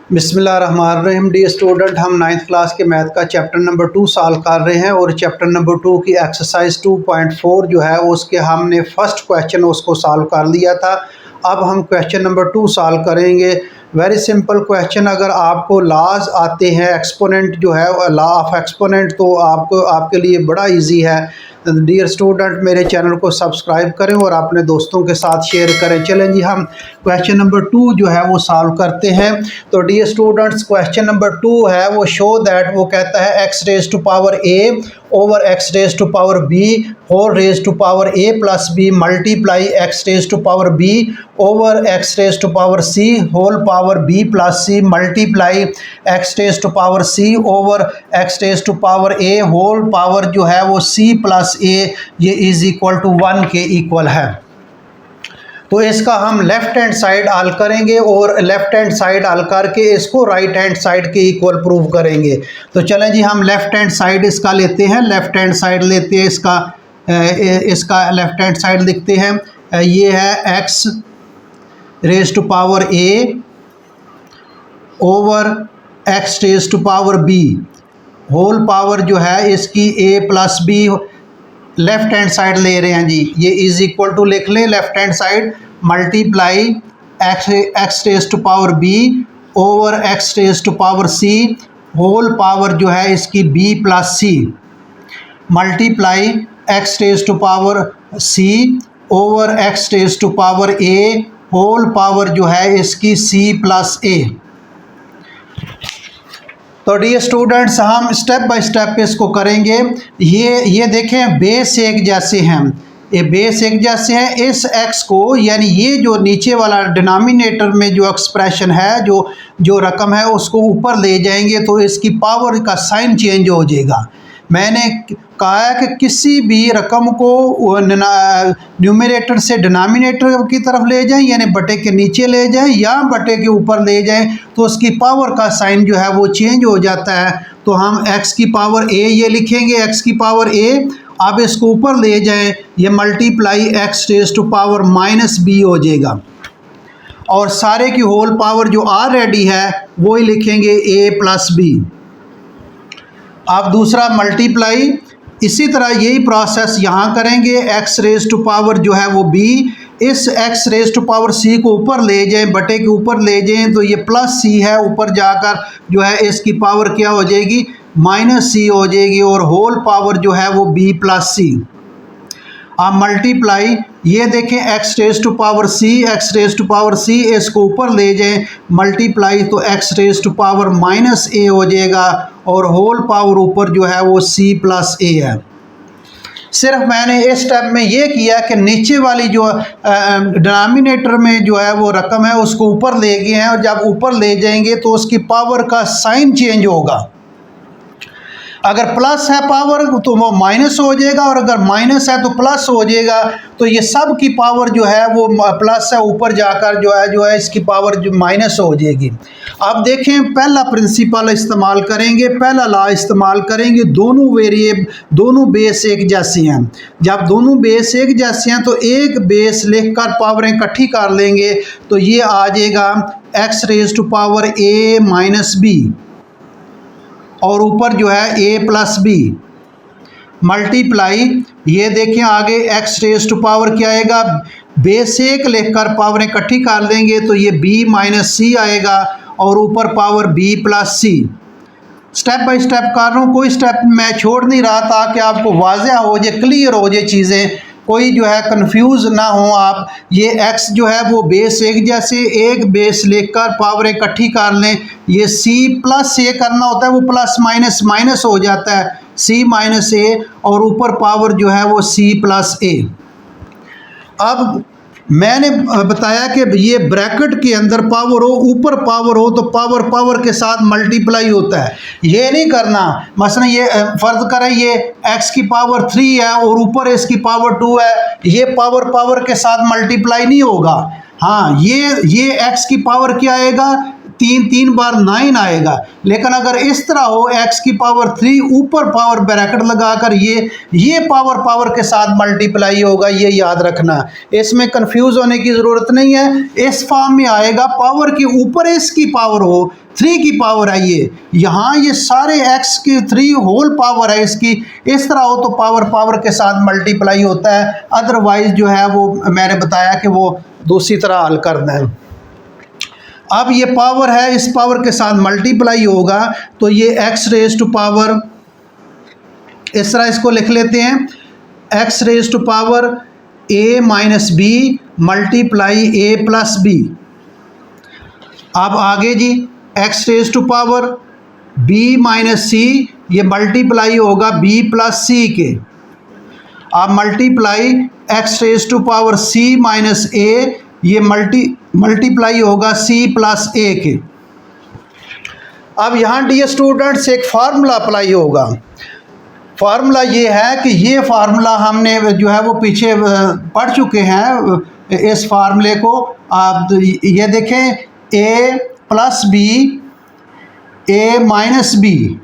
बिस्मिल्लाहिर्रहमानिर्रहीम। Dear student, हम 9th class के मैथ का चैप्टर नंबर 2 सॉल्व कर रहे हैं और चैप्टर नंबर 2 की एक्सरसाइज 2.4 जो है उसके हमने फर्स्ट क्वेश्चन उसको सॉल्व कर लिया था। अब हम क्वेश्चन नंबर 2 सॉल्व करेंगे। Very simple question. अगर आपको लॉज आते हैं, एक्सपोनेंट जो है लॉ ऑफ एक्सपोनेंट, तो आपको आपके लिए बड़ा इजी है। डियर स्टूडेंट, मेरे चैनल को सब्सक्राइब करें और अपने दोस्तों के साथ शेयर करें। चलें जी, हम क्वेश्चन नंबर 2 जो है वो सॉल्व करते हैं। तो डियर स्टूडेंट्स, क्वेश्चन नंबर 2 है वो शो दैट, वो कहता है x raise to power a over x raise to power b whole raise to power a plus b multiply x raise to power b over x raise to power c whole power b plus c multiply x raise to power c over x raise to power a whole power जो है वो c plus a, ये is equal to 1 के equal है। तो इसका हम left hand side हल करेंगे और लेफ्ट हैंड साइड हल करके इसको राइट हैंड साइड के इक्वल प्रूव करेंगे। तो चलें जी, हम लेफ्ट हैंड साइड इसका लेते हैं। लेफ्ट हैंड साइड लेते हैं इसका लेफ्ट हैंड साइड लिखते हैं। ये है x raise to power a over x raise to power b whole power जो है इसकी a plus b left hand side ले रहे हैं जी। ये इज इक्वल टू लिख लें left hand side multiply x raise to power b over x raise to power c whole power जो है इसकी b plus c multiply x raise to power c over x raise to power a whole power जो है इसकी c plus a। तो dear students, हम step by step इसको करेंगे। ये देखें, बेस एक जैसे हैं, ये बेस एक जैसे हैं। इस x को, यानी ये जो नीचे वाला डिनोमिनेटर में जो एक्सप्रेशन है, जो रकम है, उसको ऊपर ले जाएंगे तो इसकी पावर का साइन चेंज हो जाएगा। मैंने कहा है कि किसी भी रकम को न्यूमरेटर से डिनोमिनेटर की तरफ ले जाएं, यानी बटे के नीचे ले जाएं या बटे के ऊपर ले जाएं, तो उसकी पावर का साइन जो है वो चेंज हो जाता है। तो हम x की पावर a ये लिखेंगे, x की पावर a। अब इसको ऊपर ले जाएं, ये multiply x raise to power minus b हो जाएगा और सारे की होल पावर जो ऑलरेडी है वो ही लिखेंगे a प्लस b। अब दूसरा मल्टीप्लाई, इसी तरह यही प्रोसेस यहाँ करेंगे। x रेज टू पावर जो है वो b, इस x raise to power c को ऊपर ले जाएं, बटे के ऊपर ले जाएं, तो ये प्लस c है, ऊपर जाकर जो है इसकी पावर क्या हो जाएगी, माइनस c हो जाएगी और होल पावर जो है वो b प्लस c। अब मल्टीप्लाई, ये देखें x raise to power c, x raise to power c, इसको ऊपर ले जाएं, मल्टीप्लाई तो x raise to power minus a हो जाएगा और होल पावर ऊपर जो है वो c प्लस a है। सिर्फ मैंने इस स्टेप में ये किया कि नीचे वाली जो डिनोमिनेटर में जो है वो रकम है उसको ऊपर ले गए हैं, और जब ऊपर ले जाएंगे तो उसकी पावर का साइन चेंज होगा। अगर प्लस है पावर तो वो माइनस हो जाएगा, और अगर माइनस है तो प्लस हो जाएगा। तो ये सब की पावर जो है वो प्लस है, ऊपर जाकर जो है इसकी पावर जो माइनस हो जाएगी। अब देखें, पहला प्रिंसिपल इस्तेमाल करेंगे, पहला लॉ इस्तेमाल करेंगे। दोनों बेस एक जैसे हैं। जब दोनों बेस एक जैसे हैं तो एक बेस लिखकर पावरें इकट्ठी कर लेंगे, तो ये आ जाएगा x raise to power a minus b और ऊपर जो है a प्लस b मल्टीप्लाई, ये देखें आगे x रेज टू पावर क्या आएगा, बेस एक लेकर पावर इकट्ठी कर लेंगे तो ये b माइनस c आएगा और ऊपर power b plus c। Step by step कर रहा हूँ, कोई स्टेप मैं छोड़ नहीं रहा ताकि आपको वाज़ेह हो जाए, क्लियर हो जाए चीज़ें, कोई जो है कंफ्यूज ना हो आप। ये x जो है वो बेस एक जैसे, एक बेस लेकर पावर इकट्ठी कर लें। ये c प्लस a करना होता है, वो प्लस माइनस माइनस हो जाता है, c माइनस a और ऊपर पावर जो है वो c प्लस a। अब मैंने बताया कि ये ब्रैकेट के अंदर पावर हो, ऊपर पावर हो तो पावर के साथ मल्टीप्लाई होता है। ये नहीं करना, मसलन ये फर्ज करें ये x की पावर 3 है और ऊपर इसकी पावर 2 है, ये पावर के साथ मल्टीप्लाई नहीं होगा। हाँ, ये x की पावर क्या आएगा, तीन बार 9 आएगा। लेकिन अगर इस तरह हो x की पावर 3 ऊपर पावर ब्रैकेट लगाकर ये पावर के साथ मल्टीप्लाई होगा, ये याद रखना। इसमें कंफ्यूज होने की ज़रूरत नहीं है। इस फॉर्म में आएगा पावर के ऊपर इसकी पावर हो, 3 की पावर है यहाँ ये सारे x की 3 होल पावर है इसकी। इस तरह हो तो पावर के साथ मल्टीप्लाई होता है। अदरवाइज जो है वो मैंने बताया कि वो दूसरी तरह हल करना है। अब ये पावर है, इस पावर के साथ मल्टीप्लाई होगा तो ये x रेज टू पावर, इस तरह इसको लिख लेते हैं, x raise to power a minus B multiply a plus B. अब आगे जी x raise to power b minus C, ये मल्टीप्लाई होगा b प्लस सी के। अब multiply x raise to power c minus a, ये मल्टीप्लाई होगा c plus a के। अब यहाँ डियर स्टूडेंट्स एक फार्मूला अप्लाई होगा। फार्मूला ये है कि ये फार्मूला हमने जो है वो पीछे पढ़ चुके हैं। इस फार्मूले को आप ये देखें, a plus b a minus b,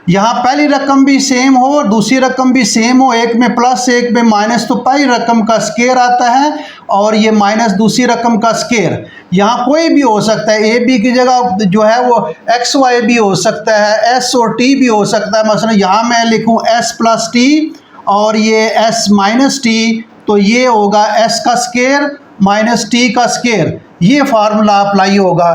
यहाँ पहली रकम भी सेम हो और दूसरी रकम भी सेम हो, एक में प्लस एक में माइनस, तो पहली रकम का स्केयर आता है और ये माइनस दूसरी रकम का स्केयर। यहाँ कोई भी हो सकता है, ए बी की जगह जो है वो एक्स वाई भी हो सकता है, एस और टी भी हो सकता है। मसलन यहाँ मैं लिखूँ एस प्लस टी और ये एस माइनस टी, तो ये होगा एस का स्केयर माइनस टी का स्केयर। ये फार्मूला अप्लाई होगा।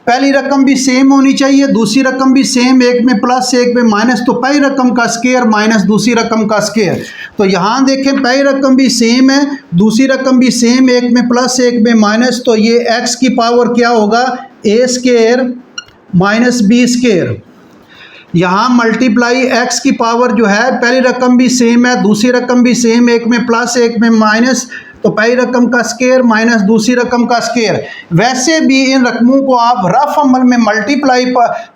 पहली रकम भी सेम होनी चाहिए, दूसरी रकम भी सेम, एक में प्लस एक में माइनस, तो पहली रकम का स्केयर माइनस दूसरी रकम का स्केयर। तो यहाँ देखें पहली रकम भी सेम है, दूसरी रकम भी सेम, एक में प्लस एक में माइनस, तो ये x की पावर क्या होगा, a square minus B square. यहाँ मल्टीप्लाई x की पावर जो है, पहली रकम भी सेम है, दूसरी रकम भी सेम, एक में प्लस एक में माइनस, तो पहली रकम का स्केयर माइनस दूसरी रकम का स्केयर। वैसे भी इन रकमों को आप रफ अमल में मल्टीप्लाई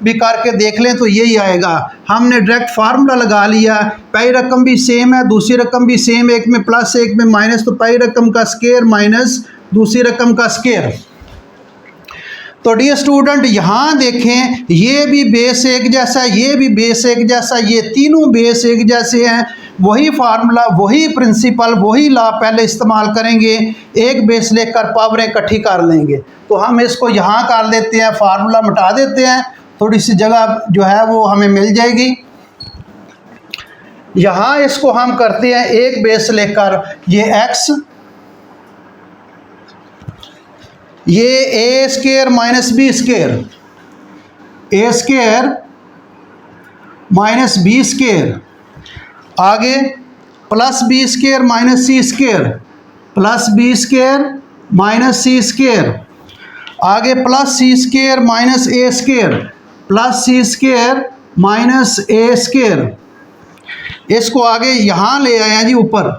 भी करके देख लें तो यही आएगा। हमने डायरेक्ट फार्मूला लगा लिया, पहली रकम भी सेम है, दूसरी रकम भी सेम, एक में प्लस एक में माइनस, तो पहली रकम का स्केयर माइनस दूसरी रकम का स्केयर। तो डियर स्टूडेंट यहाँ देखें, ये भी बेस एक जैसा, ये भी बेस एक जैसा, ये तीनों बेस एक जैसे हैं। वही फार्मूला, वही प्रिंसिपल, वही लॉ पहले इस्तेमाल करेंगे, एक बेस लेकर पावरें इकट्ठी कर लेंगे। तो हम इसको यहाँ कर लेते हैं, फार्मूला मिटा देते हैं, थोड़ी सी जगह जो है वो हमें मिल जाएगी। यहाँ इसको हम करते हैं एक बेस लेकर, ये x, ये a square minus B square, a square minus B square, आगे plus B square minus C square, plus B square minus C square, आगे प्लस सी स्केयर माइनस ए square, plus C square minus ए square. इसको आगे यहाँ ले आए हैं जी ऊपर,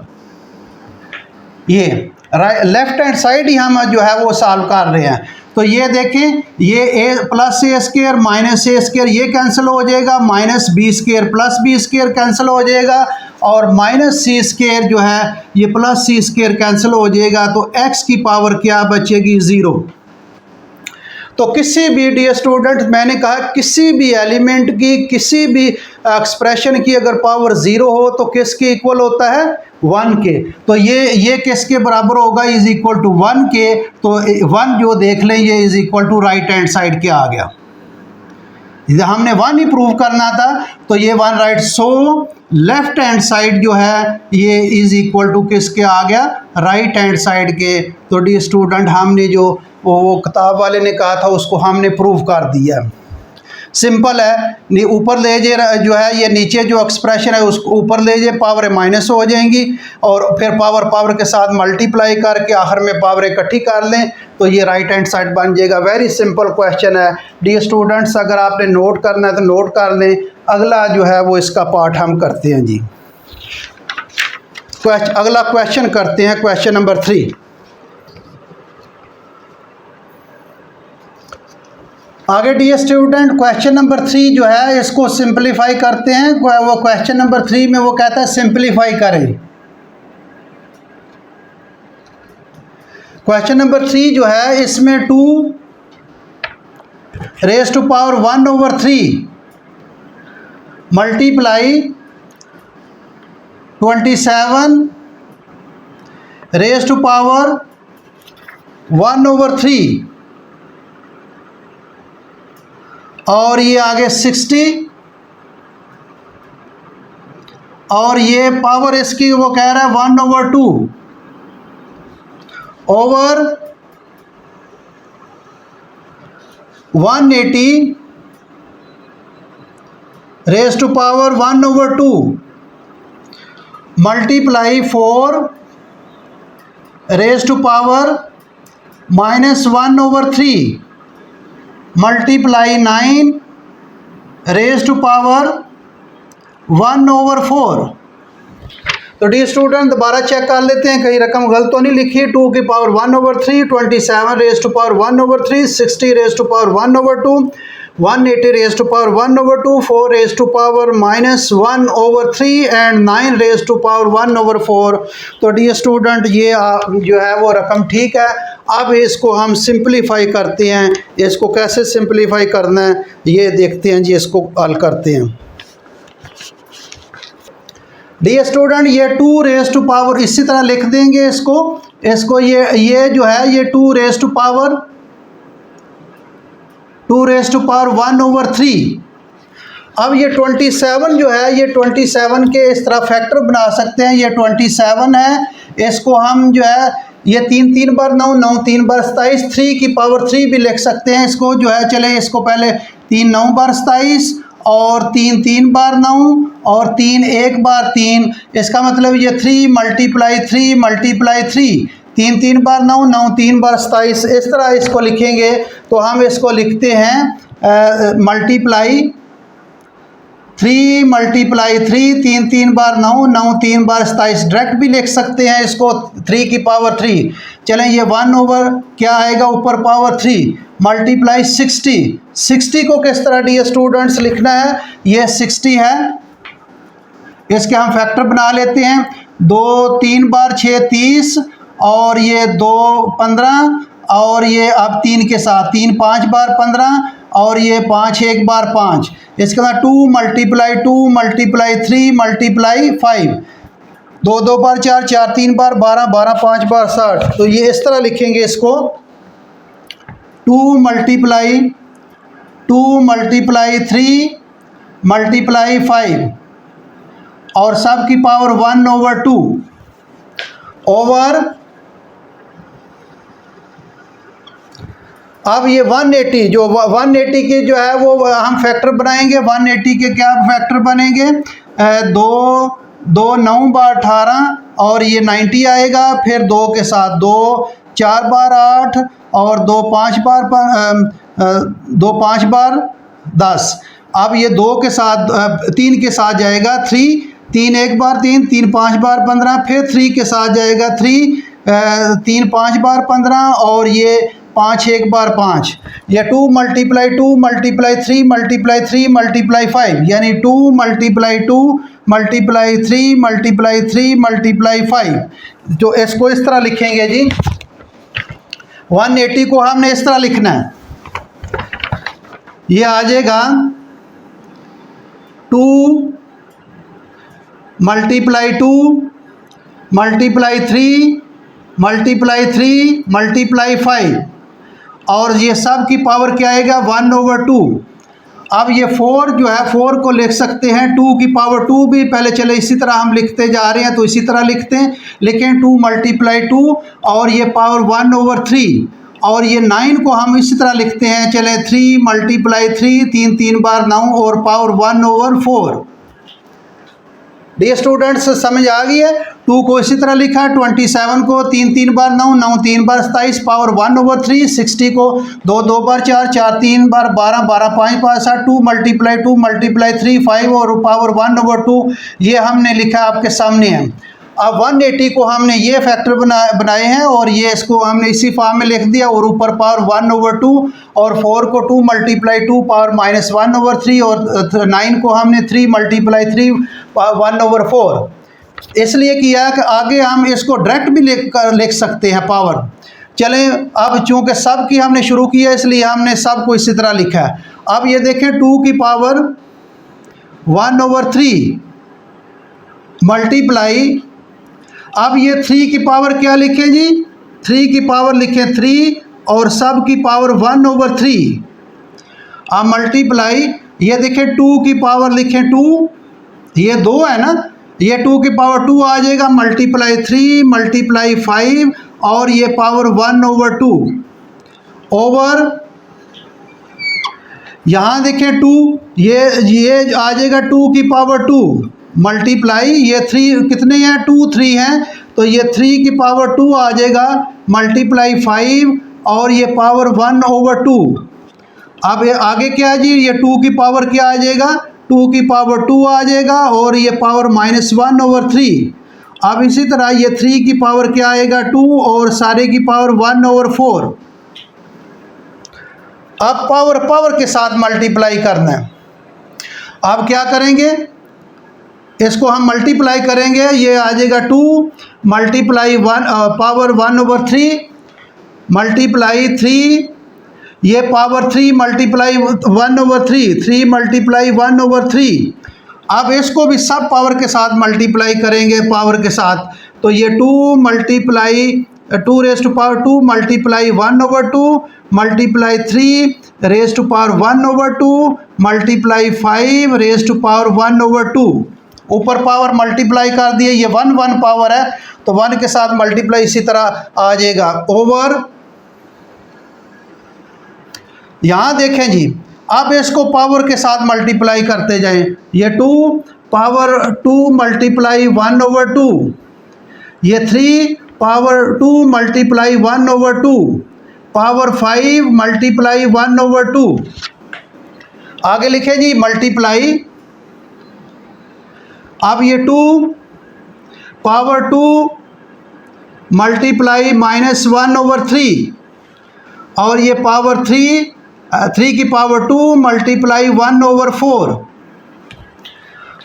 ये लेफ्ट हैंड साइड ही हम जो है वो सॉल्व कर रहे हैं। तो ये देखें, ये a plus a square minus A square ये कैंसिल हो जाएगा, minus B square plus B square cancel हो जाएगा, और माइनस सी स्केयर जो है ये प्लस सी स्केयर कैंसिल हो जाएगा। तो x की पावर क्या बचेगी, 0। तो किसी भी डियर स्टूडेंट, मैंने कहा किसी भी एलिमेंट की, किसी भी एक्सप्रेशन की अगर पावर 0 हो तो किसके इक्वल होता है, 1 के। तो ये किसके बराबर होगा, इज इक्वल टू 1 के। तो 1 जो देख लें, ये is equal to right hand side के आ गया। हमने 1 ही प्रूव करना था, तो ये 1 right. So left hand side जो है ये इज इक्वल टू किसके आ गया, राइट हैंड साइड के। तो डी स्टूडेंट, हमने जो वो किताब वाले ने कहा था उसको हमने प्रूव कर दिया। सिंपल है, ऊपर ले जाए जो है, ये नीचे जो एक्सप्रेशन है उसको ऊपर ले जाए, पावर माइनस हो जाएंगी, और फिर पावर के साथ मल्टीप्लाई करके आखिर में पावर इकट्ठी कर लें, तो ये राइट हैंड साइड बन जाएगा। वेरी सिंपल क्वेश्चन है डियर स्टूडेंट्स, अगर आपने नोट करना है तो नोट कर लें। अगला जो है वो इसका पार्ट हम करते हैं जी। अगला क्वेश्चन करते हैं, क्वेश्चन नंबर 3। आगे डियर स्टूडेंट, क्वेश्चन नंबर 3 जो है इसको सिंपलीफाई करते हैं। वो क्वेश्चन नंबर 3 में वो कहता है सिंपलीफाई करें। क्वेश्चन नंबर 3 जो है इसमें 2 raise to power 1/3 multiply 27 raise to power 1/3 और ये आगे 60 और ये पावर इसकी वो कह रहा है 1/2 over 180 raise to power 1/2 multiply 4 raise to power -1/3 multiply 9 raise to power 1/4। तो डी स्टूडेंट दोबारा चेक कर लेते हैं कहीं रकम गलत तो नहीं लिखी। 2 की power 1/3, 27 raise to power 1/3, 60 raise to power 1/2, 180 raise to power 1/2, 4 raise to power -1/3 and 9 raise to power 1/4। तो डी स्टूडेंट ये जो है वो रकम ठीक है। अब इसको हम सिंपलीफाई करते हैं। इसको कैसे सिंपलीफाई करना है ये देखते हैं जी, इसको हल करते हैं। डी स्टूडेंट ये 2 रेज टू पावर इसी तरह लिख देंगे इसको ये जो है ये 2 रेज टू पावर 1/3। अब ये 27 जो है ये 27 के इस तरह फैक्टर बना सकते हैं। ये 27 है, इसको हम जो है ये 3 3 बार 9 9 3 बार 27, 3 की पावर 3 भी लिख सकते हैं इसको जो है। चले इसको पहले 3 9 बार 27 और 3 3 बार 9 और 3 1 बार 3। इसका मतलब ये 3 मल्टीप्लाई 3 मल्टीप्लाई 3 3 3 बार 9 9 3 बार 27। इस तरह इसको लिखेंगे तो हम इसको लिखते हैं मल्टीप्लाई 3 मल्टीप्लाई 3 3 3 बार 9 9 3 बार 27। डायरेक्ट भी लिख सकते हैं इसको 3 की पावर 3। चलें ये 1 ओवर क्या आएगा ऊपर पावर 3 मल्टीप्लाई 60। 60 को किस तरह डी स्टूडेंट्स लिखना है, ये 60 है, इसके हम फैक्टर बना लेते हैं। 2 3 बार 6 30 और ये 2 15 और ये अब 3 के साथ 3 5 बार 15 और ये 5 1 बार 5। इसके बाद 2 मल्टीप्लाई 2 मल्टीप्लाई 3 मल्टीप्लाई 5। 2 2 बार 4 4 3 बार 12 12 5 बार 60। तो ये इस तरह लिखेंगे इसको 2 मल्टीप्लाई 3 मल्टीप्लाई 5 और सब की पावर 1/2 ओवर। अब ये 180 जो 180 के जो है वो हम फैक्टर बनाएंगे। 180 के क्या फैक्टर बनेंगे, 2 2 9 बार 18 और ये 90 आएगा। फिर 2 के साथ 2 4 बार 8 और 2 5 बार 10। अब ये 2 के साथ 3 के साथ जाएगा 3 3 1 बार 3 3 5 बार 15। फिर 3 के साथ जाएगा 3 3 5 बार 15 और ये 5 1 बार 5। या 2 मल्टीप्लाई 2 मल्टीप्लाई 3 मल्टीप्लाई 3 मल्टीप्लाई 5 यानी 2 मल्टीप्लाई 2 मल्टीप्लाई 3 मल्टीप्लाई 3 मल्टीप्लाई 5। तो इसको इस तरह लिखेंगे जी। 180 को हमने इस तरह लिखना है, ये आ जाएगा 2 मल्टीप्लाई 2 मल्टीप्लाई 3 मल्टीप्लाई 3 मल्टीप्लाई 5 और ये सब की पावर क्या आएगा 1/2। अब ये 4 जो है 4 को लिख सकते हैं 2 की पावर 2 भी। पहले चले इसी तरह हम लिखते जा रहे हैं तो इसी तरह लिखते हैं, लेकिन 2 मल्टीप्लाई 2 और ये पावर 1/3 और ये 9 को हम इसी तरह लिखते हैं। चले 3 मल्टीप्लाई 3 3 3 बार 9 और पावर 1/4। डी स्टूडेंट्स समझ आ गई है। 2 को इसी तरह लिखा, 27 को 3 3 बार 9 9 3 बार 27 पावर 1/3। 60 को 2 2 बार 4 4 3 बार 12 12 5 बार 60। 2 मल्टीप्लाई 2 मल्टीप्लाई 3 5 और पावर 1/2 ये हमने लिखा आपके सामने है। अब 180 को हमने ये फैक्टर बनाए हैं और ये इसको हमने इसी फॉर्म में लिख दिया और ऊपर पावर 1/2 और 4 को 2 मल्टीप्लाई 2 पावर -1/3 और 9 को हमने 3 मल्टीप्लाई 3 1/4 इसलिए किया कि आगे हम इसको डायरेक्ट भी लिख सकते हैं पावर। चलें, अब चूंकि सब की हमने शुरू किया इसलिए हमने सब को इसी तरह लिखा है। अब ये देखें 2 की पावर 1/3 मल्टीप्लाई, अब ये 3 की पावर क्या लिखें जी, 3 की पावर लिखें 3 और सब की पावर 1/3। अब मल्टीप्लाई, ये देखें 2 की पावर लिखें 2, ये 2 है ना, ये 2 की पावर 2 आ जाएगा, मल्टीप्लाई 3 मल्टीप्लाई 5 और ये पावर 1/2 ओवर, यहाँ देखें 2, ये आ जाएगा 2 की पावर 2 मल्टीप्लाई, ये 3 कितने हैं, 2 3 हैं, तो ये 3 की पावर 2 आ जाएगा, मल्टीप्लाई 5 और ये पावर 1/2। अब ये आगे क्या है जी, ये 2 की पावर क्या आ जाएगा, 2 की पावर 2 आ जाएगा और ये पावर -1/3। अब इसी तरह ये 3 की पावर क्या आएगा 2 और सारे की पावर 1/4। अब पावर पावर के साथ मल्टीप्लाई करना है। अब क्या करेंगे, इसको हम मल्टीप्लाई करेंगे, ये आ जाएगा 2 मल्टीप्लाई 1 पावर 1/3 मल्टीप्लाई 3, ये पावर 3 मल्टीप्लाई 1/3, 3 मल्टीप्लाई 1/3। अब इसको भी सब पावर के साथ मल्टीप्लाई करेंगे पावर के साथ, तो ये 2 multiply 2 raise to power 2 multiply 1/2 multiply 3 raise to power 1/2 multiply 5 raise to power 1/2। ऊपर पावर मल्टीप्लाई कर दिए, ये 1 पावर है तो 1 के साथ मल्टीप्लाई इसी तरह आ जाएगा ओवर। यहाँ देखें जी, अब इसको पावर के साथ मल्टीप्लाई करते जाएं, ये 2 पावर 2 मल्टीप्लाई 1/2, ये 3 पावर 2 मल्टीप्लाई 1/2 पावर 5 मल्टीप्लाई 1/2। आगे लिखें जी मल्टीप्लाई, अब ये 2 पावर 2 मल्टीप्लाई -1/3 और ये पावर 3 की पावर 2 मल्टीप्लाई 1/4।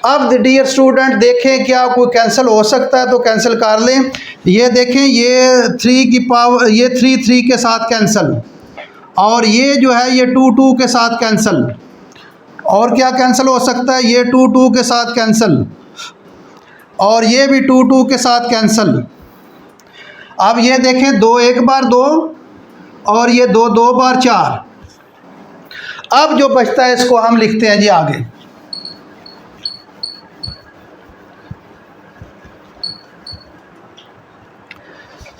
अब डियर स्टूडेंट देखें क्या कोई कैंसिल हो सकता है तो कैंसिल कर लें। ये देखें, ये 3 की पावर, ये 3 के साथ कैंसिल और ये जो है ये 2 के साथ कैंसिल, और क्या कैंसिल हो सकता है, ये 2 के साथ कैंसिल और ये भी 2 के साथ कैंसिल। अब ये देखें 2 1 बार 2 और ये 2 2 बार 4। अब जो बचता है इसको हम लिखते हैं जी आगे।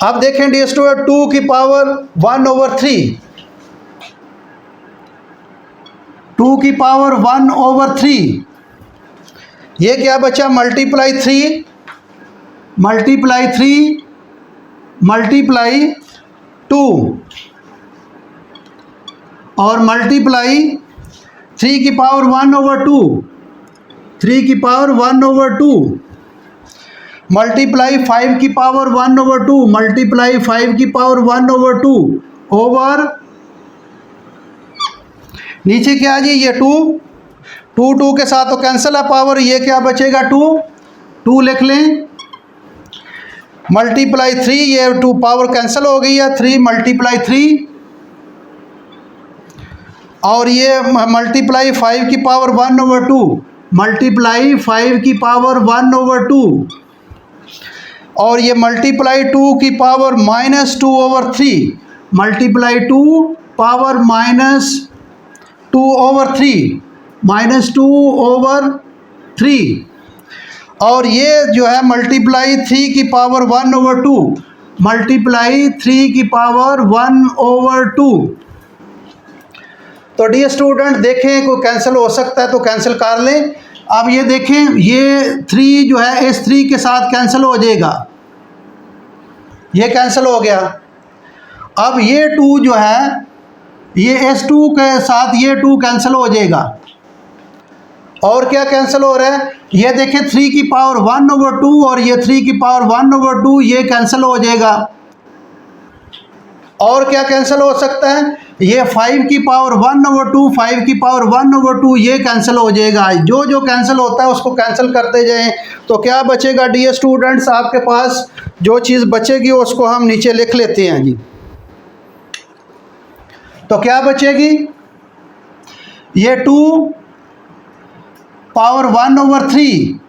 अब देखें डियर स्टूडेंट 2 की पावर 1/3, 2 की पावर 1/3, ये क्या बचा, मल्टीप्लाई 3 मल्टीप्लाई 3 मल्टीप्लाई 2 और मल्टीप्लाई 3 की पावर 1/2, 3 की पावर 1/2 मल्टीप्लाई 5 की पावर 1/2 मल्टीप्लाई 5 की पावर 1/2 ओवर, नीचे क्या है जी, ये 2 के साथ तो कैंसिल है पावर, ये क्या बचेगा 2 लिख लें, मल्टीप्लाई 3, ये 2 पावर कैंसिल हो गई है, 3 मल्टीप्लाई 3 और ये मल्टीप्लाई 5 की पावर 1/2 मल्टीप्लाई 5 की पावर 1/2 और ये मल्टीप्लाई 2 की पावर -2/3 मल्टीप्लाई 2 पावर -2/3 -2/3 और ये जो है मल्टीप्लाई 3 की पावर 1/2 मल्टीप्लाई 3 की पावर 1/2। तो डियर स्टूडेंट देखें कोई कैंसिल हो सकता है तो कैंसिल कर लें। अब ये देखें, ये 3 जो है इस 3 के साथ कैंसिल हो जाएगा, ये कैंसिल हो गया। अब ये 2 जो है ये इस 2 के साथ ये 2 कैंसिल हो जाएगा और क्या कैंसिल हो रहा है, ये देखें 3 की पावर 1/2 और ये 3 की पावर 1/2 ये कैंसिल हो जाएगा। और क्या कैंसिल हो सकता है, ये 5 की पावर 1/2 5 की पावर 1/2 ये कैंसिल हो जाएगा। जो जो कैंसिल होता है उसको कैंसिल करते जाएं तो क्या बचेगा डियर स्टूडेंट्स, आपके पास जो चीज़ बचेगी उसको हम नीचे लिख लेते हैं जी। तो क्या बचेगी, ये 2 पावर 1/3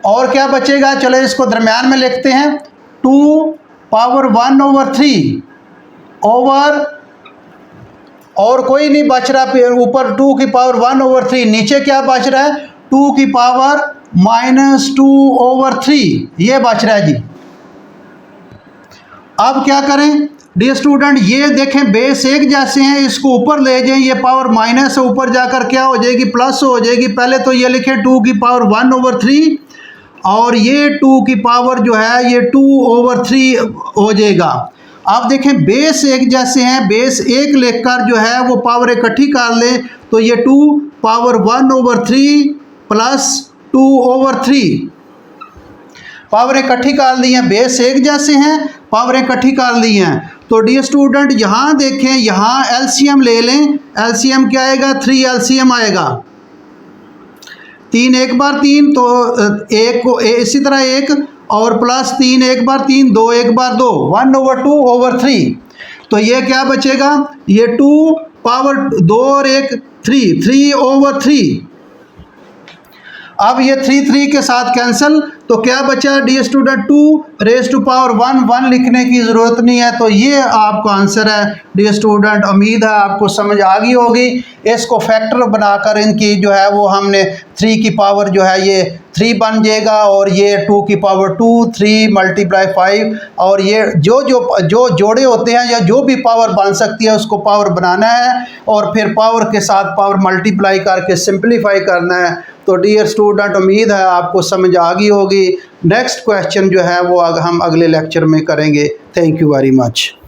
और क्या बचेगा, चलो इसको दरम्यान में लिखते हैं, 2 पावर 1/3 ओवर, और कोई नहीं बच रहा, ऊपर 2 की पावर 1/3, नीचे क्या बच रहा है, 2 की पावर -2/3, ये बच रहा है जी। अब क्या करें डियर स्टूडेंट, ये देखें बेस एक जैसे हैं, इसको ऊपर ले जाएं, ये पावर माइनस है, ऊपर जाकर क्या हो जाएगी, प्लस हो जाएगी। पहले तो ये लिखें 2 की पावर 1/3 और ये 2 की पावर जो है ये 2/3 हो जाएगा। अब देखें बेस एक जैसे हैं, बेस एक लेकर जो है वो पावर इकट्ठी कर लें, तो ये 2 पावर 1/3 प्लस 2/3 पावर इकट्ठी कर ली हैं, बेस एक जैसे हैं, पावर इकट्ठी कर ली हैं। तो डियर स्टूडेंट यहाँ देखें, यहाँ एलसीएम ले लें, एलसीएम क्या आएगा, 3 एलसीएम आएगा, 3 एक बार 3, तो एक को इसी तरह एक और प्लस 3 एक बार 3, 2 एक बार 2, 1/2/3। तो ये क्या बचेगा, ये 2 पावर 2 और 1 3/3। अब ये 3 के साथ कैंसिल, तो क्या बचा डियर स्टूडेंट, 2⁻1 लिखने की ज़रूरत नहीं है। तो ये आपका आंसर है डियर स्टूडेंट। उम्मीद है आपको समझ आ गई होगी। इसको फैक्टर बनाकर इनकी जो है वो हमने 3 की पावर जो है ये 3 बन जाएगा, और ये 2 की पावर 2, 3 × 5, और ये जो जोड़े होते हैं या जो भी पावर बन सकती है उसको पावर बनाना है, और फिर पावर के साथ पावर मल्टीप्लाई करके सिंप्लीफाई करना है। तो डियर स्टूडेंट उम्मीद है आपको समझ आ गई होगी। नेक्स्ट क्वेश्चन जो है वो हम अगले लेक्चर में करेंगे। Thank you very much.